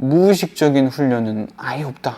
무의식적인 훈련은 아예 없다.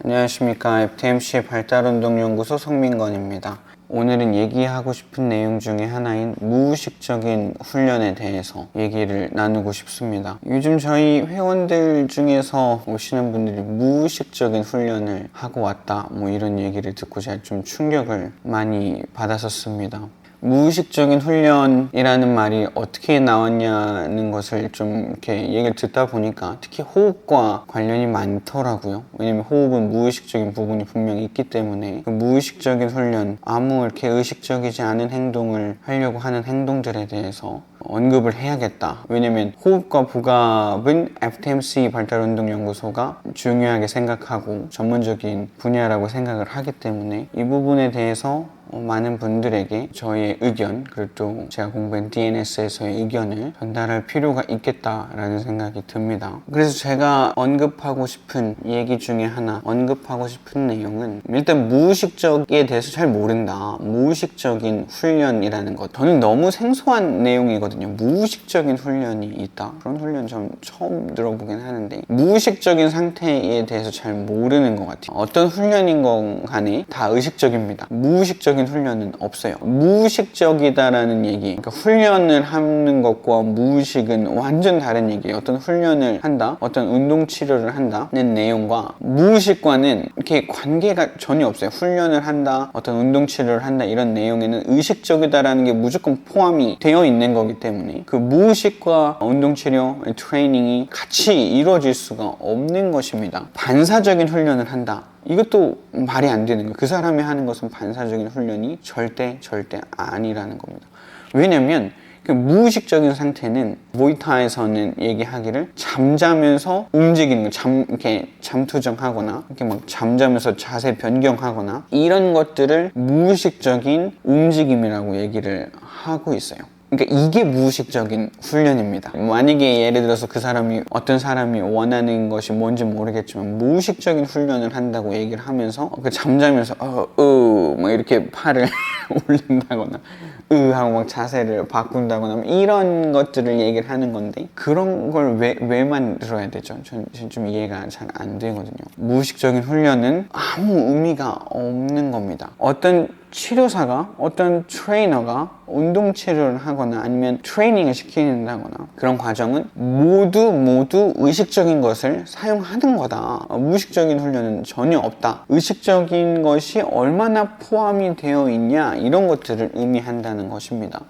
안녕하십니까. FTMC 발달운동연구소 성민건입니다. 오늘은 얘기하고 싶은 내용 중에 하나인 무의식적인 훈련에 대해서 얘기를 나누고 싶습니다. 요즘 저희 회원들 중에서 오시는 분들이 무의식적인 훈련을 하고 왔다, 이런 얘기를 듣고 제가 좀 충격을 많이 받았었습니다. 무의식적인 훈련이라는 말이 어떻게 나왔냐는 것을 좀 이렇게 얘기를 듣다 보니까 특히 호흡과 관련이 많더라고요. 왜냐면 호흡은 무의식적인 부분이 분명히 있기 때문에 그 무의식적인 훈련, 아무 이렇게 의식적이지 않은 행동을 하려고 하는 행동들에 대해서 언급을 해야겠다. 왜냐면 호흡과 부갑은 FTMC 발달운동연구소가 중요하게 생각하고 전문적인 분야라고 생각을 하기 때문에 이 부분에 대해서 많은 분들에게 저의 의견, 그리고 또 제가 공부한 DNS에서의 의견을 전달할 필요가 있겠다라는 생각이 듭니다. 그래서 제가 언급하고 싶은 얘기 중에 하나, 언급하고 싶은 내용은 일단 무의식적에 대해서 잘 모른다. 무의식적인 훈련이라는 것. 저는 너무 생소한 내용이거든요. 무의식적인 훈련이 있다. 그런 훈련 좀 처음 들어보긴 하는데 무의식적인 상태에 대해서 잘 모르는 것 같아요. 어떤 훈련인 건 간에 다 의식적입니다. 무의식적인 훈련은 없어요. 무의식적이다라는 얘기, 그러니까 훈련을 하는 것과 무의식은 완전 다른 얘기예요. 어떤 훈련을 한다, 어떤 운동 치료를 한다는 내용과 무의식과는 이렇게 관계가 전혀 없어요. 훈련을 한다, 어떤 운동 치료를 한다, 이런 내용에는 의식적이다라는 게 무조건 포함이 되어 있는 거기 때문에 그 무의식과 운동 치료, 트레이닝이 같이 이루어질 수가 없는 것입니다. 반사적인 훈련을 한다, 이것도 말이 안 되는 거예요. 그 사람이 하는 것은 반사적인 훈련이 절대 아니라는 겁니다. 왜냐면 그 무의식적인 상태는 모이타에서는 얘기하기를 잠자면서 움직이는 거, 이렇게 잠투정하거나 이렇게 막 잠자면서 자세 변경하거나 이런 것들을 무의식적인 움직임이라고 얘기를 하고 있어요. 그러니까 이게 무의식적인 훈련입니다. 만약에 예를 들어서 그 사람이, 어떤 사람이 원하는 것이 뭔지 모르겠지만 무의식적인 훈련을 한다고 얘기를 하면서 그 잠자면서 막 이렇게 팔을 올린다거나 하고 막 자세를 바꾼다거나 이런 것들을 얘기를 하는 건데 그런 걸 왜 만들어야 되죠? 전 좀 이해가 잘 안 되거든요. 무의식적인 훈련은 아무 의미가 없는 겁니다. 어떤 치료사가, 어떤 트레이너가 운동 치료를 하거나 아니면 트레이닝을 시킨다거나 그런 과정은 모두 의식적인 것을 사용하는 거다. 무의식적인 훈련은 전혀 없다. 의식적인 것이 얼마나 포함이 되어 있냐, 이런 것들을 의미한다는 것입니다.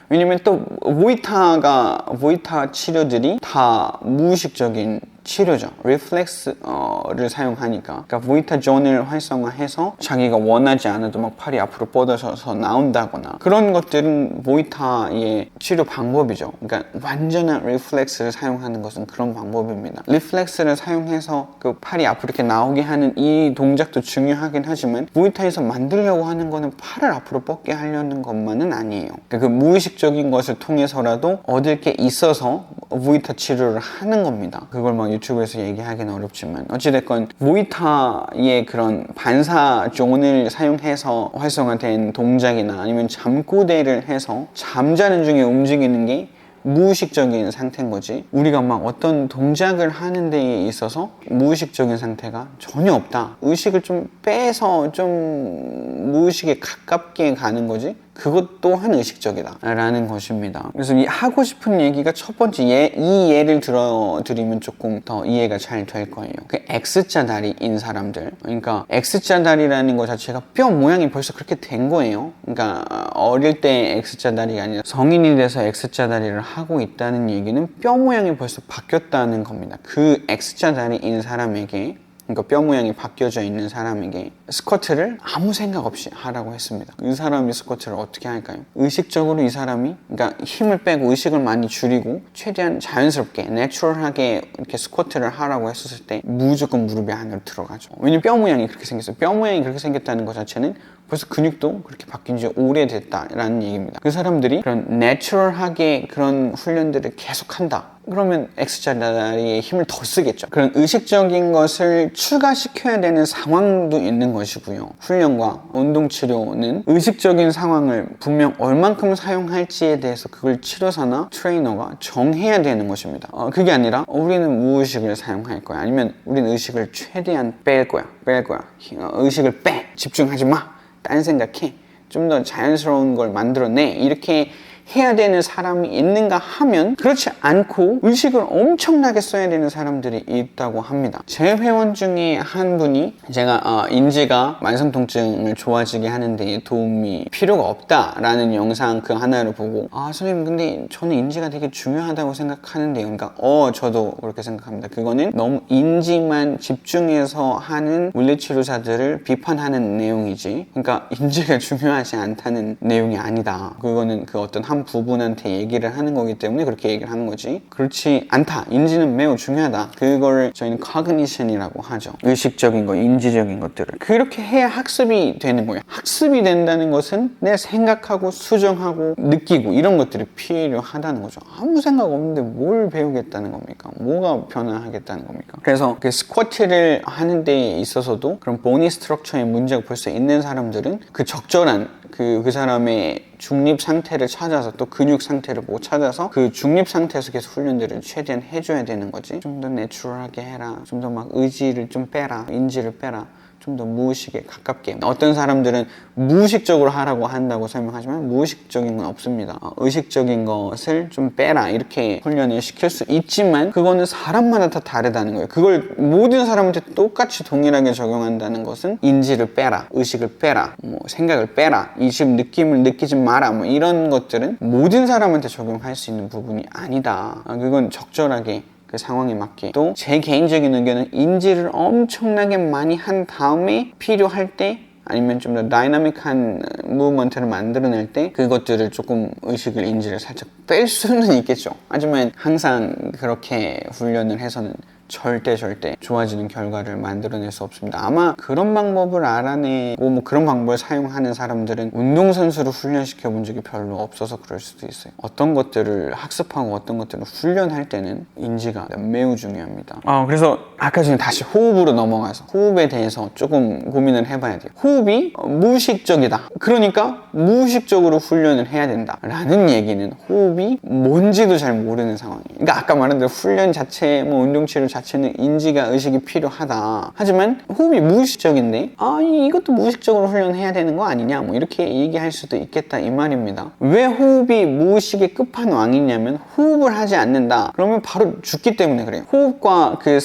왜냐면 또 모이타 치료들이 다 무의식적인 치료죠. 리플렉스를 사용하니까. 그러니까 모이타 존을 활성화해서 자기가 원하지 않아도 막 팔이 앞으로 뻗어서 나온다거나 그런 것들은 모이타의 치료 방법이죠. 그러니까 완전한 리플렉스를 사용하는 것은 그런 방법입니다. 리플렉스를 사용해서 그 팔이 앞으로 이렇게 나오게 하는 이 동작도 중요하긴 하지만 모이타에서 만들려고 하는 거는 팔을 앞으로 뻗게 하려는 것만은 아니에요. 그러니까 그 무의식적인 것을 통해서라도 얻을 게 있어서 모이타 치료를 하는 겁니다. 그걸 막 유튜브에서 얘기하기는 어렵지만 어찌됐건 모이타의 그런 반사 존을 사용해서 활성화된 동작이나 아니면 잠꼬대를 해서 잠자는 중에 움직이는 게 무의식적인 상태인 거지, 우리가 막 어떤 동작을 하는 데에 있어서 무의식적인 상태가 전혀 없다. 의식을 좀 빼서 좀 무의식에 가깝게 가는 거지 그것 또한 의식적이다 라는 것입니다. 그래서 이 하고 싶은 얘기가 첫 번째, 이 예를 들어드리면 조금 더 이해가 잘 될 거예요. 그 X자 다리인 사람들, 그러니까 X자 다리라는 것 자체가 뼈 모양이 벌써 그렇게 된 거예요. 그러니까 어릴 때 X자 다리가 아니라 성인이 돼서 X자 다리를 하고 있다는 얘기는 뼈 모양이 벌써 바뀌었다는 겁니다. 그 X자 다리인 사람에게, 그러니까 뼈 모양이 바뀌어져 있는 사람에게 스쿼트를 아무 생각 없이 하라고 했습니다. 이 사람이 스쿼트를 어떻게 할까요? 의식적으로 이 사람이, 그러니까 힘을 빼고 의식을 많이 줄이고 최대한 자연스럽게 내추럴하게 이렇게 스쿼트를 하라고 했었을 때 무조건 무릎이 안으로 들어가죠. 왜냐면 뼈 모양이 그렇게 생겼어요. 뼈 모양이 그렇게 생겼다는 것 자체는 벌써 근육도 그렇게 바뀐 지 오래됐다라는 얘기입니다. 그 사람들이 그런 내추럴하게 그런 훈련들을 계속한다. 그러면 X자리에 힘을 더 쓰겠죠. 그런 의식적인 것을 추가시켜야 되는 상황도 있는 것이고요. 훈련과 운동치료는 의식적인 상황을 분명 얼만큼 사용할지에 대해서 그걸 치료사나 트레이너가 정해야 되는 것입니다. 그게 아니라 우리는 무의식을 사용할 거야. 아니면 우리는 의식을 최대한 뺄 거야. 의식을 빼. 집중하지 마. 딴 생각해. 좀 더 자연스러운 걸 만들어내. 이렇게 해야 되는 사람이 있는가 하면 그렇지 않고 의식을 엄청나게 써야 되는 사람들이 있다고 합니다. 제 회원 중에 한 분이 제가 인지가 만성통증을 좋아지게 하는 데 도움이 필요가 없다라는 영상 그 하나를 보고 선생님 근데 저는 인지가 되게 중요하다고 생각하는데요. 그러니까 저도 그렇게 생각합니다. 그거는 너무 인지만 집중해서 하는 물리치료사들을 비판하는 내용이지 그러니까 인지가 중요하지 않다는 내용이 아니다. 그거는 그 어떤 한 부분한테 얘기를 하는 거기 때문에 그렇게 얘기를 하는 거지 그렇지 않다. 인지는 매우 중요하다. 그걸 저희는 cognition이라고 하죠. 의식적인 거, 인지적인 것들을 그렇게 해야 학습이 되는 거예요. 학습이 된다는 것은 내 생각하고 수정하고 느끼고 이런 것들이 필요하다는 거죠. 아무 생각 없는데 뭘 배우겠다는 겁니까? 뭐가 변화하겠다는 겁니까? 그래서 그 스쿼트를 하는 데 있어서도 그런 보니 스트럭처에 문제가 벌써 있는 사람들은 그 적절한 그 사람의 중립 상태를 찾아서 또 근육 상태를 보고 찾아서 그 중립 상태에서 계속 훈련들을 최대한 해줘야 되는 거지. 좀 더 내추럴하게 해라. 좀 더 막 의지를 좀 빼라. 인지를 빼라. 좀 더 무의식에 가깝게. 어떤 사람들은 무의식적으로 하라고 한다고 설명하지만 무의식적인 건 없습니다. 의식적인 것을 좀 빼라 이렇게 훈련을 시킬 수 있지만 그거는 사람마다 다 다르다는 거예요. 그걸 모든 사람한테 똑같이 동일하게 적용한다는 것은 인지를 빼라, 의식을 빼라, 생각을 빼라, 이 지금 느낌을 느끼지 마라 이런 것들은 모든 사람한테 적용할 수 있는 부분이 아니다. 그건 적절하게 그 상황에 맞게 또 제 개인적인 의견은 인지를 엄청나게 많이 한 다음에 필요할 때 아니면 좀 더 다이나믹한 무브먼트를 만들어낼 때 그것들을 조금 의식을 인지를 살짝 뺄 수는 있겠죠. 하지만 항상 그렇게 훈련을 해서는 절대 좋아지는 결과를 만들어낼 수 없습니다. 아마 그런 방법을 알아내고 그런 방법을 사용하는 사람들은 운동선수를 훈련시켜 본 적이 별로 없어서 그럴 수도 있어요. 어떤 것들을 학습하고 어떤 것들을 훈련할 때는 인지가 매우 중요합니다. 그래서 아까 전에 다시 호흡으로 넘어가서 호흡에 대해서 조금 고민을 해봐야 돼요. 호흡이 무의식적이다. 그러니까 무의식적으로 훈련을 해야 된다 라는 얘기는 호흡이 뭔지도 잘 모르는 상황이에요. 그러니까 아까 말한 대로 훈련 자체, 운동치료 자체는 인지가 의식이 필요하다. 하지만 호흡이 무의식적인데 이것도 무의식적으로 훈련해야 되는 거 아니냐 이렇게 얘기할 수도 있겠다 이 말입니다. 왜 호흡이 무의식의 끝판왕이냐면 호흡을 하지 않는다. 그러면 바로 죽기 때문에 그래요. 호흡과 그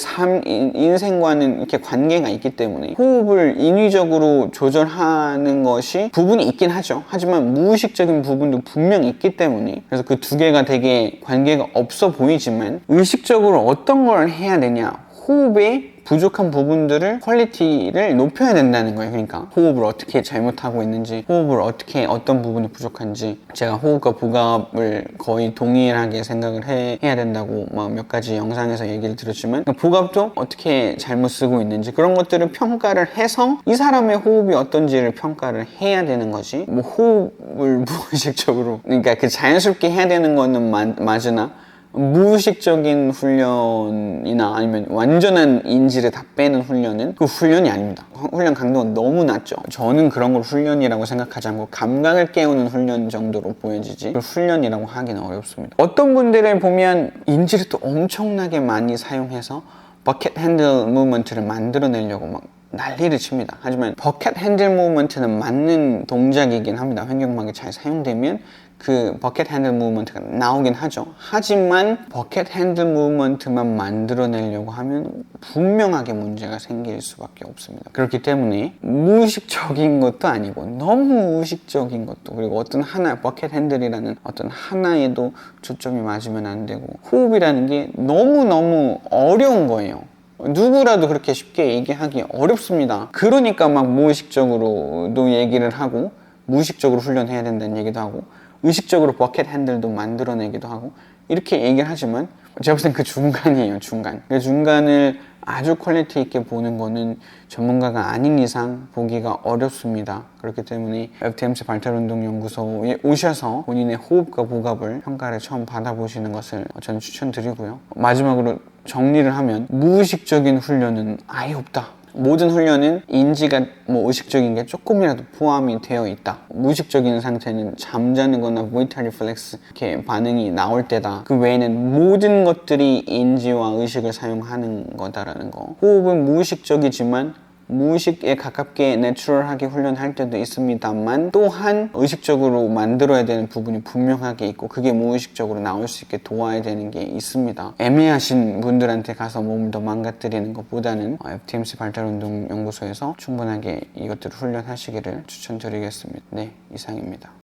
인생과는 이렇게 관계가 있기 때문에 호흡을 인위적으로 조절하는 것이 부분이 있긴 하죠. 하지만 무의식적인 부분도 분명 있기 때문에 그래서 그 두 개가 되게 관계가 없어 보이지만 의식적으로 어떤 걸 해야 되냐 호흡의 부족한 부분들을 퀄리티를 높여야 된다는 거예요. 그러니까 호흡을 어떻게 잘못하고 있는지 호흡을 어떻게 어떤 부분이 부족한지 제가 호흡과 복압을 거의 동일하게 생각을 해야 된다고 몇 가지 영상에서 얘기를 들었지만 복압도 어떻게 잘못 쓰고 있는지 그런 것들을 평가를 해서 이 사람의 호흡이 어떤지를 평가를 해야 되는 거지 호흡을 무의식적으로 그러니까 그 자연스럽게 해야 되는 거는 맞으나 무의식적인 훈련이나 아니면 완전한 인지를 다 빼는 훈련은 그 훈련이 아닙니다. 훈련 강도가 너무 낮죠. 저는 그런 걸 훈련이라고 생각하지 않고 감각을 깨우는 훈련 정도로 보여지지 그걸 훈련이라고 하기는 어렵습니다. 어떤 분들을 보면 인지를 또 엄청나게 많이 사용해서 버켓 핸들 무브먼트를 만들어내려고 난리를 칩니다. 하지만 버켓 핸들 무브먼트는 맞는 동작이긴 합니다. 횡격막이 잘 사용되면 그 버켓 핸들 무브먼트가 나오긴 하죠. 하지만 버켓 핸들 무브먼트만 만들어내려고 하면 분명하게 문제가 생길 수밖에 없습니다. 그렇기 때문에 무의식적인 것도 아니고 너무 의식적인 것도 그리고 어떤 하나 버켓 핸들이라는 어떤 하나에도 초점이 맞으면 안 되고 호흡이라는 게 너무너무 어려운 거예요. 누구라도 그렇게 쉽게 얘기하기 어렵습니다. 그러니까 무의식적으로도 얘기를 하고 무의식적으로 훈련해야 된다는 얘기도 하고 의식적으로 버켓 핸들도 만들어내기도 하고 이렇게 얘기를 하지만 제가 볼 땐 그 중간이에요. 중간. 그 중간을 아주 퀄리티 있게 보는 거는 전문가가 아닌 이상 보기가 어렵습니다. 그렇기 때문에 FTMC 발달운동연구소에 오셔서 본인의 호흡과 복압을 평가를 처음 받아보시는 것을 저는 추천드리고요. 마지막으로 정리를 하면 무의식적인 훈련은 아예 없다. 모든 훈련은 인지가 의식적인 게 조금이라도 포함이 되어 있다. 무의식적인 상태는 잠자는 거나 보이탈 리플렉스 이렇게 반응이 나올 때다. 그 외에는 모든 것들이 인지와 의식을 사용하는 거다라는 거. 호흡은 무의식적이지만 무의식에 가깝게 내추럴하게 훈련할 때도 있습니다만 또한 의식적으로 만들어야 되는 부분이 분명하게 있고 그게 무의식적으로 나올 수 있게 도와야 되는 게 있습니다. 애매하신 분들한테 가서 몸을 더 망가뜨리는 것보다는 FTMC 발달운동연구소에서 충분하게 이것들을 훈련하시기를 추천드리겠습니다. 네, 이상입니다.